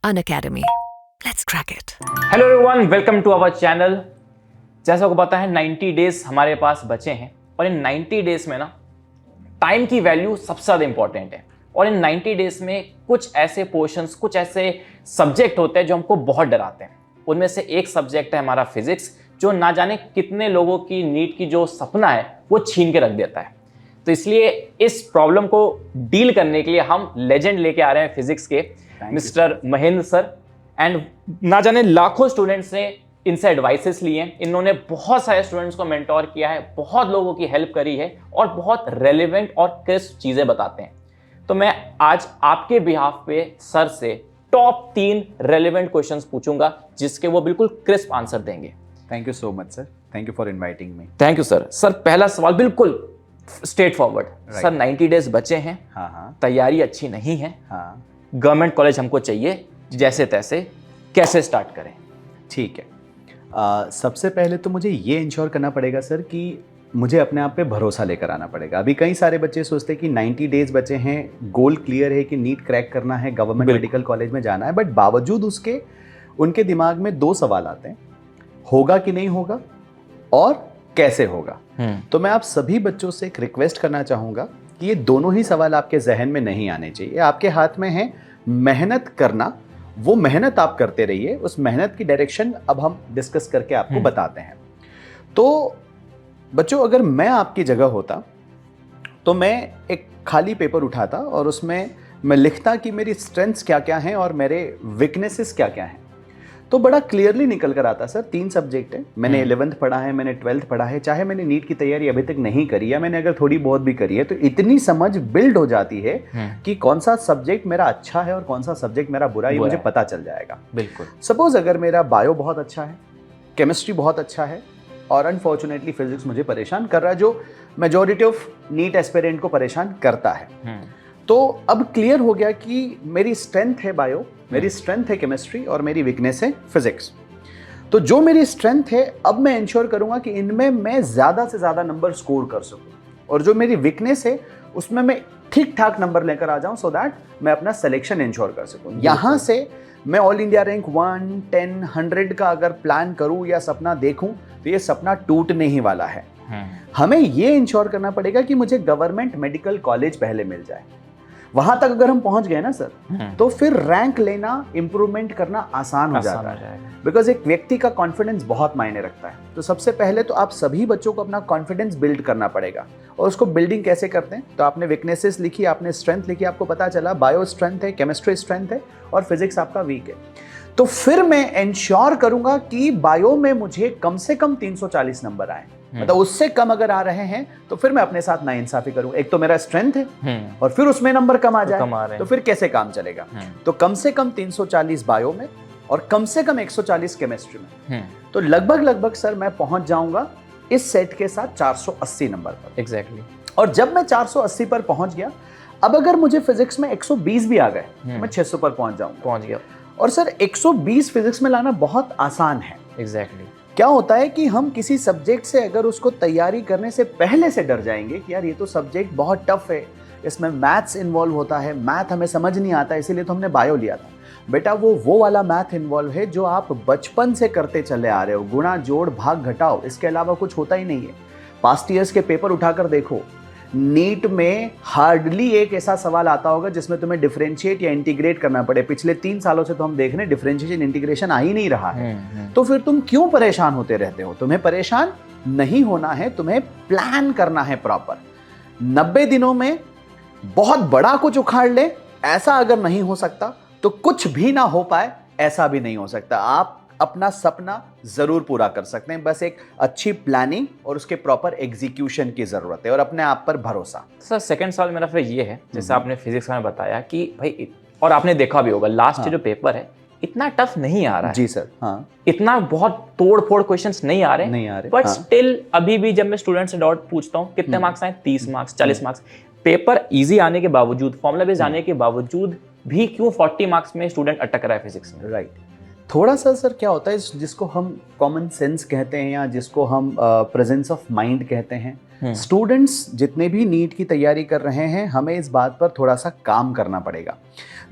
Unacademy. Let's crack it. Hello everyone, welcome to our channel. जैसा आपको पता है 90 डेज हमारे पास बचे हैं और इन 90 डेज में ना टाइम की वैल्यू सबसे ज़्यादा इंपॉर्टेंट है। और इन 90 डेज में कुछ ऐसे पोर्शंस, कुछ ऐसे सब्जेक्ट होते हैं जो हमको बहुत डराते हैं। उनमें से एक सब्जेक्ट है हमारा फिजिक्स, जो ना जाने कितने लोगों की नीट की जो सपना है वो छीन के रख देता है। तो इसलिए इस प्रॉब्लम को डील करने के लिए हम लेजेंड लेके आ रहे हैं फिजिक्स के, मिस्टर महेंद्र सर। एंड ना जाने लाखों स्टूडेंट्स ने इनसे एडवाइसेस लिए हैं। इन्होंने बहुत सारे स्टूडेंट्स को मेंटोर किया है, बहुत लोगों की हेल्प करी है और बहुत रेलेवेंट और क्रिस्प चीज़ें बताते हैं। तो मैं आज आपके बिहाफ पे सर से टॉप 3 रेलेवेंट क्वेश्चंस पूछूंगा जिसके वो बिल्कुल क्रिस्प आंसर देंगे। Thank you so much sir, thank you for inviting me. Thank you sir. Sir पहला सवाल बिल्कुल स्ट्रेट फॉरवर्ड। सर 90 डेज बचे हैं, हाँ, तैयारी अच्छी नहीं है, हाँ, गवर्नमेंट कॉलेज हमको चाहिए जैसे तैसे, कैसे स्टार्ट करें? ठीक है। सबसे पहले तो मुझे ये इंश्योर करना पड़ेगा सर कि मुझे अपने आप पे भरोसा लेकर आना पड़ेगा। अभी कई सारे बच्चे सोचते हैं कि 90 डेज बचे हैं, गोल क्लियर है कि नीट क्रैक करना है, गवर्नमेंट मेडिकल कॉलेज में जाना है, बट बावजूद उसके उनके दिमाग में 2 सवाल आते हैं, होगा कि नहीं होगा और कैसे होगा। तो मैं आप सभी बच्चों से एक रिक्वेस्ट करना चाहूँगा कि ये दोनों ही सवाल आपके जहन में नहीं आने चाहिए। आपके हाथ में है मेहनत करना, वो मेहनत आप करते रहिए, उस मेहनत की डायरेक्शन अब हम डिस्कस करके आपको बताते हैं। तो बच्चों, अगर मैं आपकी जगह होता तो मैं एक खाली पेपर उठाता और उसमें मैं लिखता कि मेरी स्ट्रेंथ्स क्या क्या हैं और मेरे वीकनेसेस क्या क्या हैं। तो बड़ा क्लियरली निकल कर आता सर। 3 सब्जेक्ट है, मैंने 11th पढ़ा है, मैंने 12th पढ़ा है, चाहे मैंने नीट की तैयारी अभी तक नहीं करी या मैंने अगर थोड़ी बहुत भी करी है, तो इतनी समझ बिल्ड हो जाती है कि कौन सा सब्जेक्ट मेरा अच्छा है और कौन सा सब्जेक्ट मेरा बुरा है, ये मुझे पता चल जाएगा। बिल्कुल। सपोज अगर मेरा बायो बहुत अच्छा है, केमिस्ट्री बहुत अच्छा है और अनफॉर्चुनेटली फिजिक्स मुझे परेशान कर रहा है, जो मेजॉरिटी ऑफ नीट एस्पिरेंट को परेशान करता है। तो अब क्लियर हो गया कि मेरी स्ट्रेंथ है बायो, मेरी स्ट्रेंथ है केमिस्ट्री और मेरी वीकनेस है फिजिक्स। तो जो मेरी स्ट्रेंथ है, अब मैं इंश्योर करूंगा कि इनमें मैं ज़्यादा से ज़्यादा नंबर स्कोर कर सकूं, और जो मेरी वीकनेस है उसमें मैं ठीक ठाक नंबर लेकर आ जाऊं, सो दैट मैं अपना सिलेक्शन इंश्योर कर सकूं। यहाँ से मैं ऑल इंडिया रैंक 1, 10, 100 का अगर प्लान करूं या सपना देखूं तो ये सपना टूटने ही वाला है। हमें ये इंश्योर करना पड़ेगा कि मुझे गवर्नमेंट मेडिकल कॉलेज पहले मिल जाए। वहां तक अगर हम पहुंच गए ना सर, तो फिर रैंक लेना, इंप्रूवमेंट करना आसान हो जाता है, बिकॉज एक व्यक्ति का कॉन्फिडेंस बहुत मायने रखता है। तो सबसे पहले तो आप सभी बच्चों को अपना कॉन्फिडेंस बिल्ड करना पड़ेगा। और उसको बिल्डिंग कैसे करते हैं? तो आपने वीकनेसेस लिखी, आपने स्ट्रेंथ लिखी, आपको पता चला बायो स्ट्रेंथ है, केमिस्ट्री स्ट्रेंथ है और फिजिक्स आपका वीक है। तो फिर मैं इंश्योर करूंगा कि बायो में मुझे कम से कम 340 नंबर आए। मतलब उससे कम अगर आ रहे हैं तो फिर मैं अपने साथ नाइंसाफी करूं। एक तो मेरा स्ट्रेंथ है और फिर उसमें नंबर कम आ जाए तो फिर कैसे काम चलेगा? तो कम से कम 340 बायो में और कम से कम 140 केमिस्ट्री में। तो लगभग सर मैं पहुंच जाऊंगा इस सेट के साथ 480 नंबर पर। एग्जैक्टली। और जब मैं 480 पर पहुंच गया, अब अगर मुझे फिजिक्स में 120 भी आ गए तो मैं 600 पर पहुंच गया। और सर 120 फिजिक्स में लाना बहुत आसान है। एग्जैक्टली। क्या होता है कि हम किसी सब्जेक्ट से अगर उसको तैयारी करने से पहले से डर जाएंगे कि यार ये तो सब्जेक्ट बहुत टफ है, इसमें मैथ्स इन्वॉल्व होता है, मैथ हमें समझ नहीं आता, इसीलिए तो हमने बायो लिया था। बेटा वो वाला मैथ इन्वॉल्व है जो आप बचपन से करते चले आ रहे हो, गुणा जोड़ भाग घटाओ, इसके अलावा कुछ होता ही नहीं है। पास्ट ईयर्स के पेपर उठाकर देखो, नीट में हार्डली एक ऐसा सवाल आता होगा जिसमें तुम्हें डिफरेंशिएट या इंटीग्रेट करना पड़े। पिछले 3 सालों से तो हम देख रहे हैं डिफरेंशिएशन इंटीग्रेशन आ ही नहीं रहा है। तो फिर तुम क्यों परेशान होते रहते हो? तुम्हें परेशान नहीं होना है, तुम्हें प्लान करना है प्रॉपर। 90 दिनों में बहुत बड़ा कुछ उखाड़ ले, ऐसा अगर नहीं हो सकता तो कुछ भी ना हो पाए, ऐसा भी नहीं हो सकता। आप अपना सपना जरूर पूरा कर सकते हैं, बस एक अच्छी प्लानिंग और उसके प्रॉपर एग्जीक्यूशन की जरूरत है और अपने आप पर भरोसा। सर सेकंड सवाल मेरा फिर ये है, जैसे आपने फिजिक्स में बताया कि भाई, और आपने देखा भी होगा लास्ट जो पेपर है इतना टफ नहीं आ रहा है। जी सर, हाँ। इतना बहुत तोड़ फोड़ क्वेश्चंस नहीं आ रहे, बट स्टिल अभी भी जब मैं स्टूडेंट से डाउट पूछता हूँ कितने मार्क्स आए, 30 मार्क्स, 40 मार्क्स, पेपर इजी आने के बावजूद, फॉर्मूला बेस्ड आने के बावजूद भी क्यों 40 मार्क्स में स्टूडेंट अटक रहा है फिजिक्स में? राइट। थोड़ा सा सर क्या होता है, जिसको हम कॉमन सेंस कहते हैं या जिसको हम प्रेजेंस ऑफ माइंड कहते हैं, स्टूडेंट्स जितने भी नीट की तैयारी कर रहे हैं हमें इस बात पर थोड़ा सा काम करना पड़ेगा।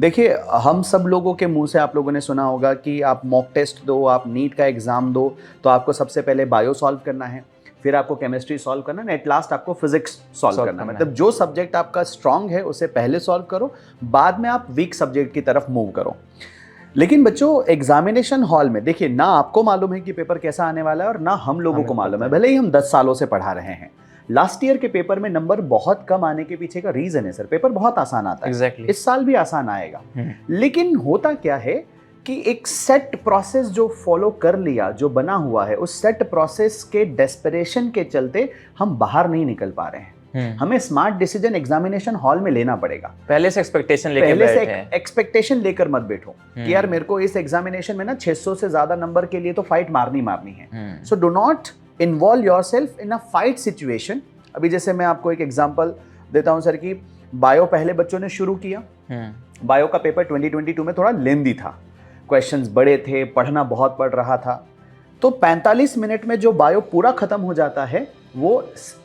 देखिए, हम सब लोगों के मुंह से आप लोगों ने सुना होगा कि आप मॉक टेस्ट दो, आप नीट का एग्ज़ाम दो, तो आपको सबसे पहले बायो सॉल्व करना है, फिर आपको केमिस्ट्री सॉल्व करना है, एट लास्ट आपको फिजिक्स सॉल्व करना है। मतलब जो सब्जेक्ट आपका स्ट्रांग है उसे पहले सॉल्व करो, बाद में आप वीक सब्जेक्ट की तरफ मूव करो। लेकिन बच्चों, एग्जामिनेशन हॉल में देखिए, ना आपको मालूम है कि पेपर कैसा आने वाला है और ना हम लोगों को मालूम है, भले ही हम 10 सालों से पढ़ा रहे हैं। लास्ट ईयर के पेपर में नंबर बहुत कम आने के पीछे का रीजन है सर, पेपर बहुत आसान आता है। Exactly. इस साल भी आसान आएगा। लेकिन होता क्या है कि एक सेट प्रोसेस जो फॉलो कर लिया, जो बना हुआ है, उस सेट प्रोसेस के डेस्परेशन के चलते हम बाहर नहीं निकल पा रहे हैं। हमें स्मार्ट डिसीजन एग्जामिनेशन हॉल में लेना पड़ेगा। पहले से एक्सपेक्टेशन लेकर मत बैठो कि यार मेरे को इस एग्जामिनेशन में ना 600 से ज्यादा नंबर के लिए तो फाइट मारनी है। So do not involve yourself in a fight situation. अभी जैसे मैं आपको एक एग्जांपल देता हूं सर कि बायो पहले बच्चों ने शुरू किया, बायो का पेपर 2022 में थोड़ा लेंदी था, क्वेश्चंस बड़े थे, पढ़ना बहुत पड़ रहा था, तो 45 मिनट में जो बायो पूरा खत्म हो जाता है वो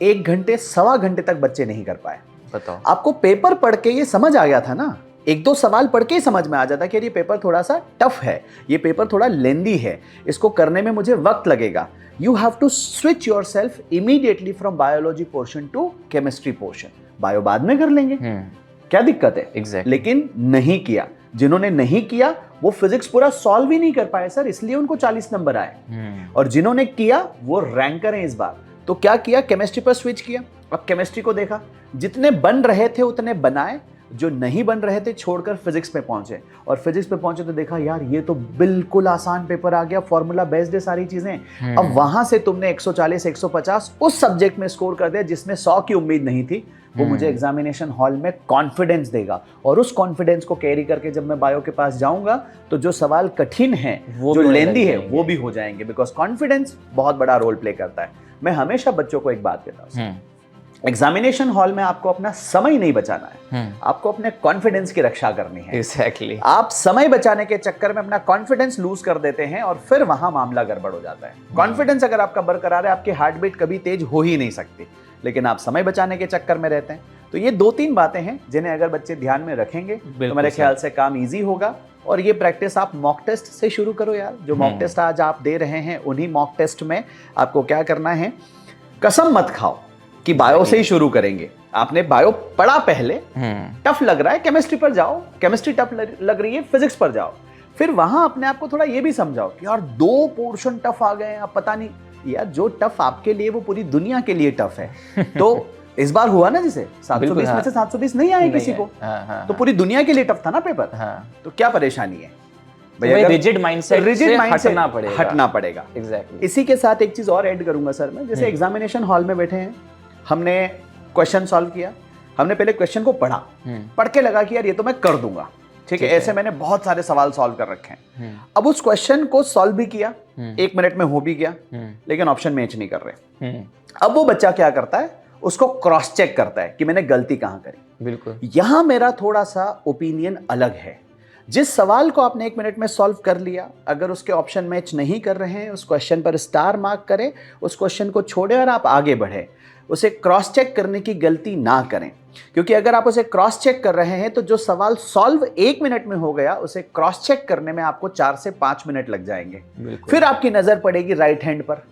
1 घंटे सवा घंटे तक बच्चे नहीं कर पाए। बताओ, आपको पेपर पढ़ के ये समझ आ गया था ना, 1-2 सवाल पढ़ के ही समझ में आ जाता कि ये पेपर थोड़ा सा टफ है, ये पेपर थोड़ा लेंदी है, इसको करने में मुझे वक्त लगेगा। You have to switch yourself immediately from biology portion to chemistry portion. Bio बाद में कर लेंगे, क्या दिक्कत है? Exactly. लेकिन नहीं किया। जिन्होंने नहीं किया वो फिजिक्स पूरा सॉल्व ही नहीं कर पाए सर, इसलिए उनको 40 नंबर आए। और जिन्होंने किया वो रैंकर हैं इस बार। तो क्या किया, केमिस्ट्री पर स्विच किया। अब केमिस्ट्री को देखा, जितने बन रहे थे उतने बनाए, जो नहीं बन रहे थे छोड़कर फिजिक्स पे पहुंचे। और फिजिक्स पे पहुंचे तो देखा यार ये तो बिल्कुल आसान पेपर आ गया, फॉर्मूला बेस्ड है सारी चीजें। अब वहां से तुमने 140 150 उस सब्जेक्ट में स्कोर कर दिया जिसमें 100 की उम्मीद नहीं थी। वो मुझे एग्जामिनेशन हॉल में कॉन्फिडेंस देगा, और उस कॉन्फिडेंस को कैरी करके जब मैं बायो के पास जाऊंगा तो जो सवाल कठिन है, जो लेंदी है, वो भी हो जाएंगे, बिकॉज कॉन्फिडेंस बहुत बड़ा रोल प्ले करता है। मैं हमेशा बच्चों को एक बात कहता हूँ, एग्जामिनेशन हॉल में आपको अपना समय नहीं बचाना है, आपको अपने कॉन्फिडेंस की रक्षा करनी है। Exactly. आप समय बचाने के चक्कर में अपना कॉन्फिडेंस लूज कर देते हैं और फिर वहां मामला गड़बड़ हो जाता है। कॉन्फिडेंस अगर आपका बरकरार है, आपकी हार्ट बीट कभी तेज हो ही नहीं सकती, लेकिन आप समय बचाने के चक्कर में रहते हैं। तो ये 2-3 बातें हैं जिन्हें अगर बच्चे ध्यान में रखेंगे तो मेरे ख्याल से काम ईजी होगा। और ये प्रैक्टिस आप मॉक टेस्ट से शुरू करो यार। जो मॉक टेस्ट आज आप दे रहे हैं, उन्हीं मॉक टेस्ट में आपको क्या करना है, कसम मत खाओ कि बायो से ही शुरू करेंगे। आपने बायो पढ़ा पहले, टफ लग रहा है, केमिस्ट्री पर जाओ, केमिस्ट्री टफ लग रही है, फिजिक्स पर जाओ। फिर वहां अपने आप को थोड़ा ये भी समझाओ कि यार 2 पोर्शन टफ आ गए, अब पता नहीं यार, जो टफ आपके लिए वो पूरी दुनिया के लिए टफ है। तो इस बार हुआ ना, जैसे 720 में से 720 नहीं आए किसी को, तो पूरी दुनिया के लिए टफ था ना पेपर। तो क्या परेशानी है भाई, रिजिड माइंडसेट से हटना पढ़ेगा। Exactly. इसी के साथ एक चीज और ऐड करूंगा सर मैं, जैसे एग्जामिनेशन हॉल में बैठे हैं, हमने क्वेश्चन सॉल्व किया, हमने पहले क्वेश्चन को पढ़ा, पढ़ के लगा कि यार ये तो मैं कर दूंगा, ठीक है, ऐसे मैंने बहुत सारे सवाल सॉल्व कर रखे हैं। अब उस क्वेश्चन को सॉल्व भी किया, 1 मिनट में हो भी गया, लेकिन ऑप्शन मैच नहीं कर रहे। अब वो बच्चा क्या करता है, उसको क्रॉस चेक करता है कि मैंने गलती कहां करी। बिल्कुल, यहां मेरा थोड़ा सा ओपिनियन अलग है। जिस सवाल को आपने 1 मिनट में सॉल्व कर लिया, अगर उसके ऑप्शन मैच नहीं कर रहे हैं, उस क्वेश्चन पर स्टार मार्क करें, उस क्वेश्चन को छोड़े और आप आगे बढ़े। उसे क्रॉस चेक करने की गलती ना करें, क्योंकि अगर आप उसे क्रॉस चेक कर रहे हैं तो जो सवाल सॉल्व 1 मिनट में हो गया, उसे क्रॉस चेक करने में आपको 4 से 5 मिनट लग जाएंगे। फिर आपकी नजर पड़ेगी राइट हैंड पर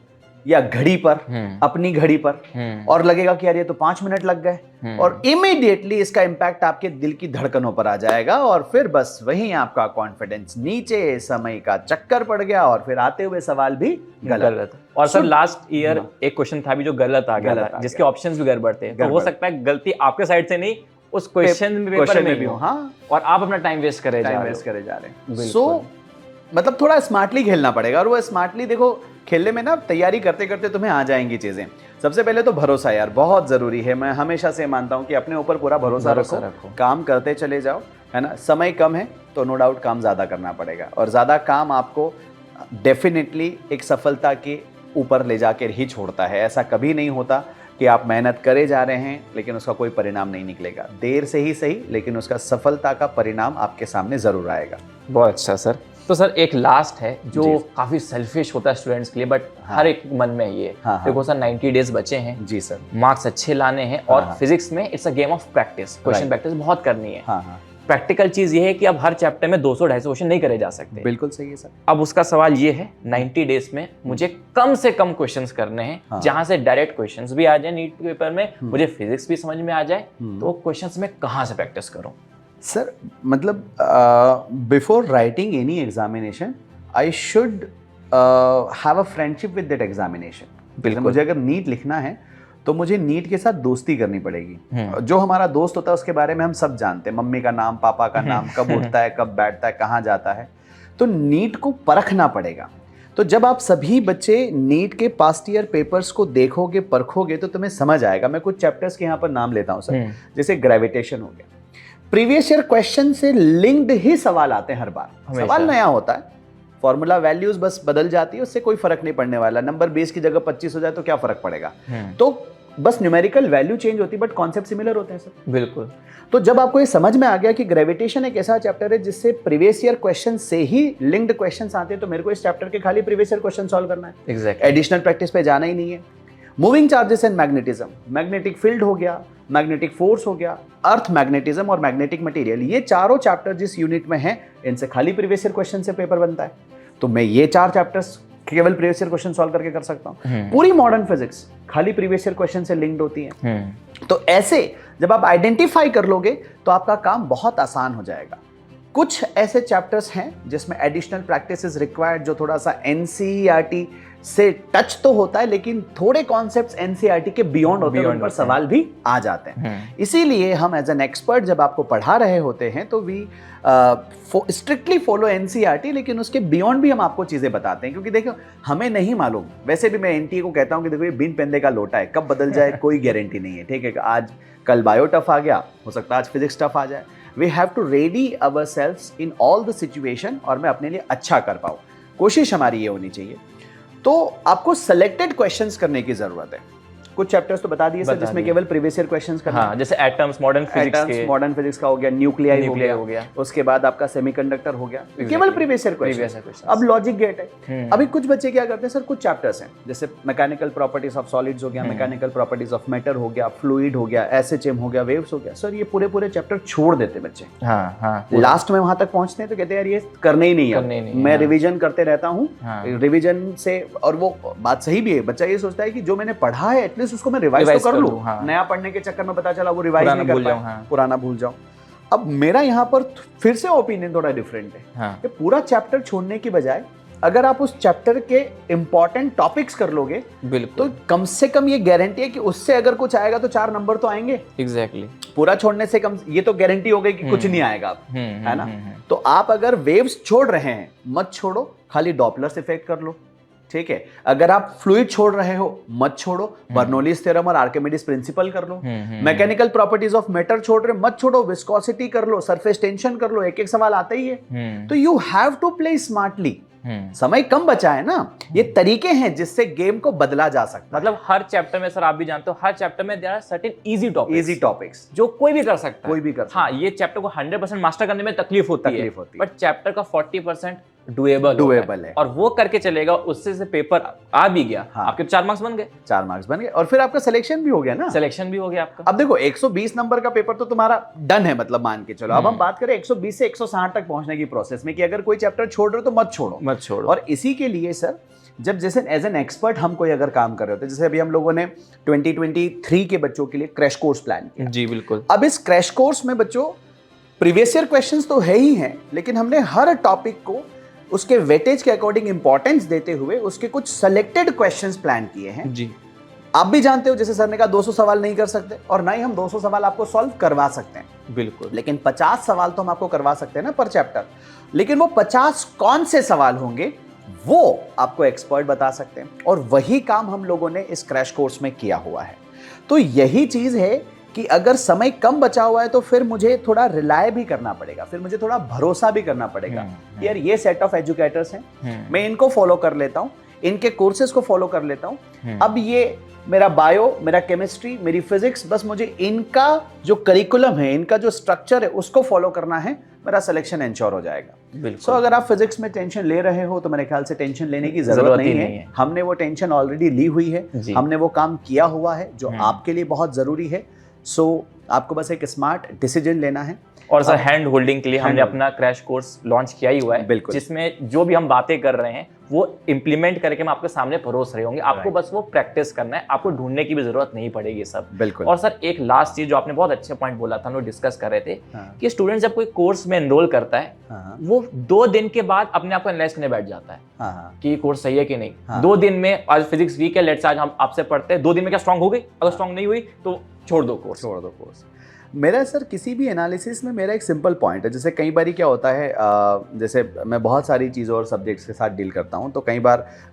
या घड़ी पर, अपनी घड़ी पर, और लगेगा कि यार ये तो 5 मिनट लग गए, और इमीडिएटली इसका इंपैक्ट आपके दिल की धड़कनों पर आ जाएगा, और फिर बस वहीं आपका कॉन्फिडेंस नीचे, समय का चक्कर पड़ गया, और फिर आते हुए सवाल भी गलत। और सर लास्ट ईयर एक क्वेश्चन था भी जो गलत आ गया था, जिसके ऑप्शंस भी गड़बड़ थे। तो हो सकता है गलती आपके साइड से नहीं, उस क्वेश्चन में भी हो। हाँ, और आप अपना टाइम वेस्ट करे जा रहे हैं। सो मतलब थोड़ा स्मार्टली खेलना पड़ेगा, और वो स्मार्टली देखो, खेलने में ना तैयारी करते करते तुम्हें आ जाएंगी चीजें। सबसे पहले तो भरोसा यार बहुत जरूरी है। मैं हमेशा से मानता हूं कि अपने ऊपर पूरा भरोसा रखो, काम करते चले जाओ, है ना। समय कम है तो नो डाउट काम ज्यादा करना पड़ेगा, और ज्यादा काम आपको डेफिनेटली एक सफलता के ऊपर ले जाकर ही छोड़ता है। ऐसा कभी नहीं होता कि आप मेहनत करे जा रहे हैं लेकिन उसका कोई परिणाम नहीं निकलेगा। देर से ही सही, लेकिन उसका सफलता का परिणाम आपके सामने जरूर आएगा। बहुत अच्छा सर। तो सर एक लास्ट है जो जी। काफी सेल्फिश होता है स्टूडेंट्स के लिए, बट हाँ। हर एक मन में ये हाँ। देखो सर 90 डेज बचे हैं, जी सर। मार्क्स अच्छे लाने हैं और हाँ। फिजिक्स में it's a game of practice, question Right. Practice बहुत करनी है। हाँ। प्रैक्टिकल चीज ये है कि अब हर चैप्टर में 200-250 क्वेश्चन नहीं करे जा सकते। बिल्कुल सही है सर। अब उसका सवाल ये है 90 डेज में मुझे कम से कम क्वेश्चंस करने हैं, हाँ। जहां से डायरेक्ट क्वेश्चंस भी आ जाए नीट पेपर में, मुझे फिजिक्स भी समझ में आ जाए, तो क्वेश्चंस में कहां से प्रैक्टिस करूं? सर मतलब before writing any examination I should have a friendship with that examination. बिल्कुल। मुझे अगर नीट लिखना है तो मुझे नीट के साथ दोस्ती करनी पड़ेगी। जो हमारा दोस्त होता है उसके बारे में हम सब जानते हैं, मम्मी का नाम, पापा का नाम, कब उठता है, कब बैठता है, कहाँ जाता है। तो नीट को परखना पड़ेगा। तो जब आप सभी बच्चे नीट के पास्ट ईयर पेपर्स को देखोगे, परखोगे, तो तुम्हें समझ आएगा। मैं कुछ चैप्टर्स के यहाँ पर नाम लेता हूँ सर, जैसे ग्रेविटेशन हो गया। प्रीवियस ईयर क्वेश्चन से लिंक्ड ही सवाल आते हैं हर बार, सवाल नया होता है, फॉर्मूला वैल्यूज बस बदल जाती है, उससे कोई फर्क नहीं पड़ने वाला। नंबर 20 की जगह 25 हो जाए तो क्या फर्क पड़ेगा। तो बस न्यूमेरिकल वैल्यू चेंज होती है, बट कॉन्सेप्ट सिमिलर होते हैं सर। बिल्कुल। तो जब आपको ये समझ में आ गया कि ग्रेविटेशन एक ऐसा चैप्टर है जिससे प्रीवियस ईयर क्वेश्चन से ही लिंक्ड क्वेश्चंस आते हैं, तो मेरे को इस चैप्टर के खाली प्रीवियस ईयर क्वेश्चन सॉल्व करना है, एग्जैक्टली। एडिशनल प्रैक्टिस पे जाना ही नहीं है। Moving charges and magnetism, magnetic field हो गया, मैग्नेटिक फोर्स हो गया, अर्थ मैग्नेटिज्म और मैग्नेटिक मटेरियल, ये चारों चैप्टर जिस यूनिट में हैं, इनसे खाली प्रीवियस ईयर क्वेश्चन से पेपर बनता है। तो मैं ये 4 चैप्टर्स केवल प्रीवियस ईयर क्वेश्चन सॉल्व करके कर सकता हूँ। पूरी मॉडर्न फिजिक्स खाली प्रीवियस ईयर क्वेश्चन से लिंक्ड होती है। तो ऐसे जब आप आइडेंटिफाई कर लोगे तो आपका काम बहुत आसान हो जाएगा। कुछ ऐसे चैप्टर्स हैं जिसमें एडिशनल प्रैक्टिस इज रिक्वायर्ड, जो थोड़ा सा एनसीईआरटी से टच तो होता है, लेकिन थोड़े कॉन्सेप्ट्स एनसीईआरटी के बियॉन्ड होते हैं, उन पर सवाल भी आ जाते हैं। इसीलिए हम एज एन एक्सपर्ट जब आपको पढ़ा रहे होते हैं तो वी स्ट्रिक्टली फॉलो एनसीईआरटी, लेकिन उसके बियॉन्ड भी हम आपको चीजें बताते हैं, क्योंकि देखो हमें नहीं मालूम। वैसे भी मैं एनटीए को कहता हूं कि देखो ये बिन पेंदे का लोटा है, कब बदल जाए कोई गारंटी नहीं है। ठीक है, आज कल बायो टफ आ गया, हो सकता है आज फिजिक्स टफ आ जाए। We have to ready ourselves in all the situation, और मैं अपने लिए अच्छा कर पाऊँ, कोशिश हमारी ये होनी चाहिए। तो आपको सिलेक्टेड क्वेश्चंस करने की जरूरत है। कुछ चैप्टर्स तो बता दिए सर जिसमें केवल प्रीवियस ईयर क्वेश्चंस करना है, जैसे एटम्स, मॉडर्न फिजिक्स का हो गया, न्यूक्लियाई हो गया, उसके बाद आपका सेमीकंडक्टर हो गया, केवल प्रीवियस ईयर क्वेश्चन। अब लॉजिक गेट है। अभी कुछ बच्चे क्या करते हैं सर, कुछ चैप्टर्स हैं जैसे मैकेनिकल प्रॉपर्टीज ऑफ सॉलिड्स हो गया, मैकेनिकल प्रॉपर्टीज ऑफ मैटर हो गया, फ्लूइड हो गया, एसएचएम हो गया, वेव्स हो गया। सर ये पूरे चैप्टर छोड़ देते बच्चे। लास्ट में वहां तक पहुंचते हैं तो कहते हैं यार ये करने ही नहीं है, मैं रिविजन करते रहता हूँ। रिविजन से, और वो बात सही भी है, बच्चा ये सोचता है कि जो मैंने पढ़ा है एटलीस्ट उसको मैं रिवाइज तो कर लूं। नया पढ़ने के चक्कर में पता चला वो रिवाइज नहीं कर पाया, पुराना भूल जाऊं। अब मेरा यहाँ पर फिर से ओपिनियन थोड़ा डिफरेंट है कि पूरा चैप्टर छोड़ने की बजाय अगर आप उस चैप्टर के इंपॉर्टेंट टॉपिक्स कर लोगे, तो कम से कम ये गारंटी है कि उससे अगर कुछ आएगा तो 4 नंबर तो आएंगे। एग्जैक्टली। पूरा छोड़ने से कम, ये तो गारंटी हो गई कि कुछ नहीं आएगा, है ना। तो आप अगर वेव्स छोड़ रहे हैं मत छोड़ो, खाली डॉपलर इफेक्ट कर लो। ठीक है, अगर आप फ्लूइड छोड़ रहे हो मत छोड़ो, बर्नौलीज थ्योरम और आर्किमिडीज प्रिंसिपल कर लो। मैकेनिकल प्रॉपर्टीज ऑफ मैटर छोड़ रहे मत छोड़ो, विस्कोसिटी कर लो, सरफेस टेंशन कर लो, एक एक सवाल आता ही है। तो you have to play smartly. समय कम बचा है ना, ये तरीके हैं जिससे गेम को बदला जा सकता है। मतलब हर चैप्टर में सर आप भी जानते हो, हर चैप्टर में there are certain easy topics जो कोई भी कर सकता है। हाँ, ये चैप्टर को 100% मास्टर करने में तकलीफ होती है, बट चैप्टर का 40% डुएबल है, और वो करके चलेगा, उससे से पेपर आ भी गया। हाँ। आपके 4 मार्क्स बन गए, 4 मार्क्स बन गए, और फिर आपका सिलेक्शन भी हो गया ना। सिलेक्शन भी हो गया आपका। अब देखो 120 नंबर का पेपर तो तुम्हारा डन है, मतलब मान के चलो। अब हम बात करें 120 से 160 तक पहुंचने की प्रोसेस में, कि अगर कोई चैप्टर छोड़ रहे हो तो मत छोड़ो। और इसी के लिए सर, जब जैसे एज एन एक्सपर्ट हम कोई अगर काम कर रहे होते, जैसे अभी हम लोगों ने 2023 के बच्चों के लिए क्रैश कोर्स प्लान किया। जी बिल्कुल। अब इस क्रैश कोर्स में बच्चों प्रीवियस ईयर क्वेश्चंस तो है ही हैं, लेकिन हमने हर टॉपिक को उसके वेटेज के अकॉर्डिंग इंपॉर्टेंस देते हुए उसके कुछ सेलेक्टेड क्वेश्चंस प्लान किए हैं। जी। आप भी जानते हो, जैसे सर ने कहा 200 सवाल नहीं कर सकते, और ना ही हम 200 सवाल आपको सॉल्व करवा सकते हैं। बिल्कुल। लेकिन 50 सवाल तो हम आपको करवा सकते हैं ना पर चैप्टर। लेकिन वो 50 कौन से सवाल होंगे वो आपको एक्सपर्ट बता सकते हैं, और वही काम हम लोगों ने इस क्रैश कोर्स में किया हुआ है। तो यही चीज है कि अगर समय कम बचा हुआ है तो फिर मुझे थोड़ा रिलाय भी करना पड़ेगा, फिर मुझे थोड़ा भरोसा भी करना पड़ेगा। यार ये सेट ऑफ एजुकेटर्स हैं, मैं इनको फॉलो कर लेता हूं, इनके कोर्सेज को फॉलो कर लेता हूं। अब ये मेरा बायो, मेरा केमिस्ट्री, मेरी फिजिक्स, बस मुझे इनका जो करिकुलम है, इनका जो स्ट्रक्चर है उसको फॉलो करना है, मेरा सिलेक्शन इंश्योर हो जाएगा। बिल्कुल। सो अगर आप फिजिक्स में टेंशन ले रहे हो तो मेरे ख्याल से टेंशन लेने की जरूरत नहीं है। हमने वो टेंशन ऑलरेडी ली हुई है, हमने वो काम किया हुआ है जो आपके लिए बहुत जरूरी है। सो आपको बस एक स्मार्ट डिसीजन लेना है। और सर हैंड होल्डिंग के लिए हमने अपना क्रैश कोर्स लॉन्च किया ही हुआ है, बिल्कुल, जिसमें जो भी हम बातें कर रहे हैं वो इम्प्लीमेंट करके हम आपके सामने परोस रहे होंगे। आपको बस वो प्रैक्टिस करना है, आपको ढूंढने की भी जरूरत नहीं पड़ेगी सब। बिल्कुल। और सर एक लास्ट चीज जो आपने बहुत अच्छे पॉइंट बोला था, हम लोग डिस्कस कर रहे थे कि स्टूडेंट जब कोई कोर्स में एनरोल करता है वो 2 दिन के बाद अपने आप को एनालाइज करने बैठ जाता है कि कोर्स सही है कि नहीं। 2 दिन में, आज फिजिक्स वीक है, लेट्स आज हम आपसे पढ़ते हैं, 2 दिन में क्या स्ट्रांग हो गई? अगर स्ट्रांग नहीं हुई तो छोड़ दो कोर्स। मेरा सर किसी भी एनालिसिस में मेरा एक सिंपल पॉइंट है। जैसे कई बार क्या होता है, जैसे मैं बहुत सारी चीज़ों और सब्जेक्ट्स के साथ डील करता हूँ, तो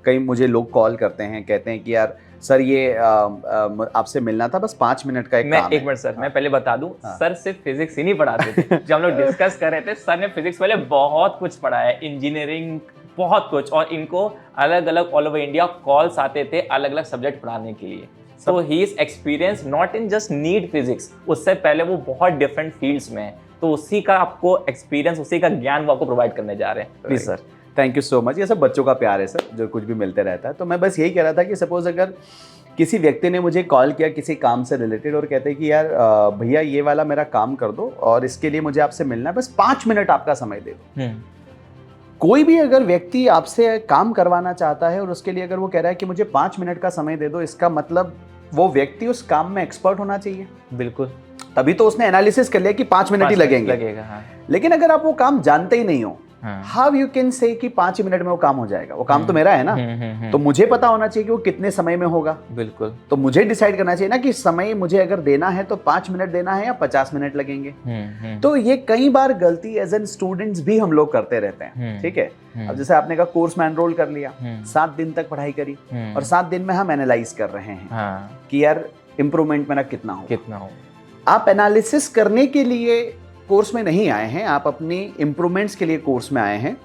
कई मुझे लोग कॉल करते हैं, कहते हैं कि यार सर ये आपसे मिलना था, बस 5 मिनट का एक काम है। एक मिनट सर, मैं पहले बता दूं, सर सिर्फ फिजिक्स ही नहीं पढ़ाते थे। जब हम लोग डिस्कस कर रहे थे, सर ने फिजिक्स वाले बहुत कुछ पढ़ाया है, इंजीनियरिंग बहुत कुछ, और इनको अलग अलग ऑल ओवर इंडिया कॉल्स आते थे अलग अलग सब्जेक्ट पढ़ाने के लिए। So he is experienced not in just NEET physics, उससे पहले वो बहुत डिफरेंट फील्ड्स में है, तो उसी का आपको एक्सपीरियंस, उसी का ज्ञान वो आपको प्रोवाइड करने जा रहे हैं। Please sir. Thank you so much. ये सब बच्चों का प्यार है सर, जो कुछ भी मिलते रहता है। तो मैं बस यही कह रहा था कि सपोज अगर किसी व्यक्ति ने मुझे कॉल किया किसी काम से रिलेटेड और कहते हैं कि यार भैया ये वाला मेरा काम कर दो और इसके लिए मुझे आपसे मिलना है, बस 5 मिनट आपका समय दे दो। कोई भी अगर व्यक्ति आपसे काम करवाना चाहता है और उसके लिए अगर वो कह रहा है कि मुझे 5 मिनट का समय दे दो, इसका मतलब वो व्यक्ति उस काम में एक्सपर्ट होना चाहिए। बिल्कुल, तभी तो उसने एनालिसिस कर लिया कि 5 मिनट ही लगेगा। हाँ। लेकिन अगर आप वो काम जानते ही नहीं हो, हाउ यू कैन से कि 5 मिनट में वो काम हो जाएगा? वो काम तो मेरा है ना, तो मुझे पता होना चाहिए कि वो कितने समय में होगा। बिल्कुल। तो मुझे डिसाइड करना चाहिए ना कि समय मुझे अगर देना है तो 5 मिनट देना है या 50 मिनट लगेंगे। तो ये कई बार गलती एज एन स्टूडेंट्स भी हम लोग करते रहते हैं। ठीक है, अब जैसे आपने कहा कोर्स में एनरोल कर लिया, 7 दिन तक पढ़ाई करी और 7 दिन में हम एनालाइज कर रहे हैं कि यार इंप्रूवमेंट मेरा कितना हो। आप एनालिसिस करने के लिए कोर्स में नहीं आए हैं, आप अपनी इंप्रूवमेंट्स के लिए कोर्स में आए हैं।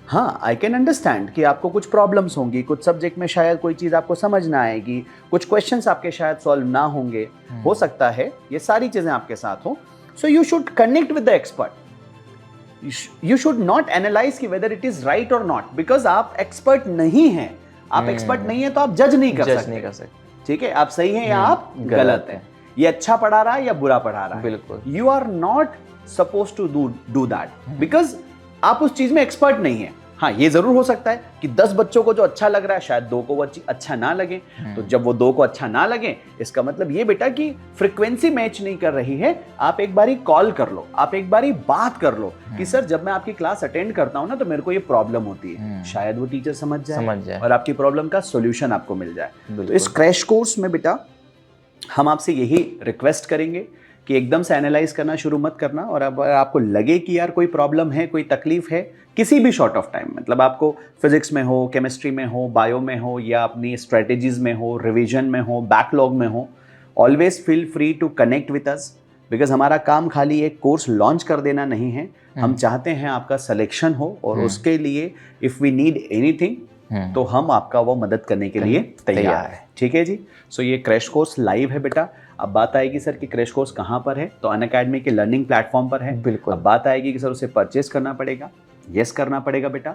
हाँ, आई कैन अंडरस्टैंड कि आपको कुछ प्रॉब्लम्स होंगी, कुछ सब्जेक्ट में शायद कोई चीज़ आपको समझ ना आएगी, कुछ क्वेश्चंस आपके शायद सॉल्व ना होंगे, हो सकता है ये सारी चीज़ें आपके साथ हो। So you should connect with the expert. You should not analyse कि वेदर इट इज राइट और नॉट, बिकॉज आप एक्सपर्ट नहीं हैं। आप एक्सपर्ट नहीं है तो आप जज नहीं कर सकते। ठीक है, आप सही हैं या आप गलत हैं, ये अच्छा पढ़ा रहा है या बुरा पढ़ा रहा है। बिल्कुल, you are not suppose to do that because आप उस चीज में एक्सपर्ट नहीं है। हाँ, ये जरूर हो सकता है कि 10 बच्चों को जो अच्छा लग रहा है शायद 2 को वो अच्छा ना लगे। तो जब वो 2 को अच्छा ना लगे, इसका मतलब ये बेटा कि फ्रीक्वेंसी मैच नहीं कर रही है। आप एक बारी कॉल कर लो, आप एक बारी बात कर लो कि सर जब मैं आपकी क्लास अटेंड करता हूं ना तो मेरे को ये प्रॉब्लम होती है। शायद वो टीचर समझ जाए और आपकी प्रॉब्लम का सोल्यूशन आपको मिल जाए। तो इस क्रैश कोर्स में बेटा हम आपसे यही रिक्वेस्ट करेंगे कि एकदम से एनालाइज करना शुरू मत करना, और अब आपको लगे कि यार कोई प्रॉब्लम है, कोई तकलीफ है किसी भी शॉर्ट ऑफ टाइम, मतलब आपको फिजिक्स में हो, केमिस्ट्री में हो, बायो में हो, या अपनी स्ट्रेटेजीज में हो, रिवीजन में हो, बैकलॉग में हो, always feel free to connect with us, because हमारा काम खाली एक कोर्स लॉन्च कर देना नहीं है। हम चाहते हैं आपका सिलेक्शन हो, और उसके लिए इफ़ वी नीड एनीथिंग तो हम आपका वो मदद करने के लिए तैयार है। ठीक है जी। सो ये क्रैश कोर्स लाइव है बेटा। अब बात आएगी सर कि क्रैश कोर्स कहाँ पर है, तो अनअकैडमी के लर्निंग प्लेटफॉर्म पर है। बिल्कुल। अब बात आएगी कि सर उसे परचेस करना पड़ेगा। यस, करना पड़ेगा बेटा,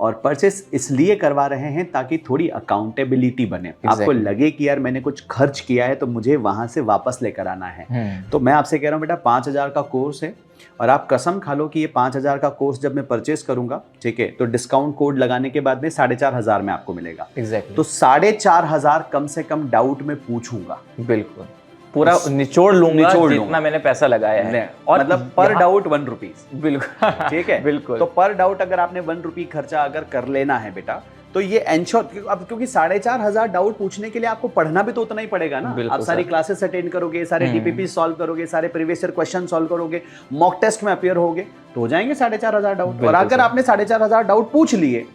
और परचेस इसलिए करवा रहे हैं ताकि थोड़ी अकाउंटेबिलिटी बने। आपको लगे कि यार मैंने कुछ खर्च किया है तो मुझे वहां से वापस लेकर आना है। तो मैं आपसे कह रहा हूँ बेटा 5,000 का कोर्स है, और आप कसम खा लो कि ये 5,000 का कोर्स जब मैं परचेस करूंगा, ठीक है, तो डिस्काउंट कोड लगाने के बाद में 4,500 में आपको मिलेगा। तो 4,500 कम से कम डाउट में पूछूंगा। बिल्कुल, पूरा निचोड़ लूंगा जितना मैंने पैसा लगाया है, और मतलब पर डाउट 1 रुपीज। बिल्कुल, ठीक है, बिल्कुल। तो पर डाउट अगर आपने 1 रुपी खर्चा अगर कर लेना है बेटा, तो ये एंश्योर, अब क्योंकि 4,500 डाउट पूछने के लिए आपको पढ़ना भी तो उतना ही पड़ेगा ना। आप सारी क्लासेस अटेंड करोगे, सारे डीपीपी सॉल्व करोगे, सारे प्रीवियस ईयर क्वेश्चन सॉल्व करोगे, मॉक टेस्ट में अपीयर होगे, तो हो जाएंगे 4,500 डाउट। और अगर आपने 4,500 डाउट पूछ लिए,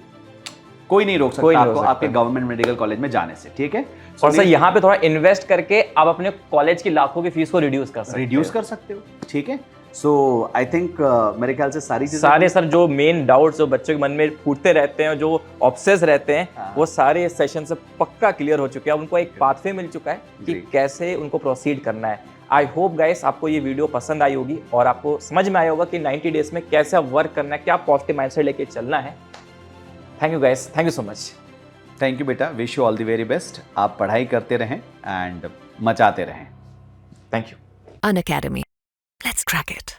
कोई नहीं रोक सकता आपको आपके गवर्नमेंट मेडिकल कॉलेज में जाने से। ठीक है, और सर यहाँ पे थोड़ा इन्वेस्ट करके आप अपने कॉलेज की लाखों की फीस को रिड्यूस कर सकते हो। ठीक है, सो आई थिंक मेरे ख्याल से सारे सर जो मेन डाउट्स जो बच्चों के मन में फूटते रहते हैं, जो ऑब्सेस रहते हैं, वो सारे सेशन से पक्का क्लियर हो चुके हैं। उनको एक पाथवे मिल चुका है कि कैसे उनको प्रोसीड करना है। आई होप गाइस आपको ये वीडियो पसंद आई होगी और आपको समझ में आया होगा कि 90 डेज में कैसे वर्क करना है, क्या पॉजिटिव माइंडसेट लेके चलना है। Thank you guys, thank you so much. Thank you बेटा, wish you all the very best. आप पढ़ाई करते रहें एंड मचाते रहें। Thank you. Unacademy. Let's crack it.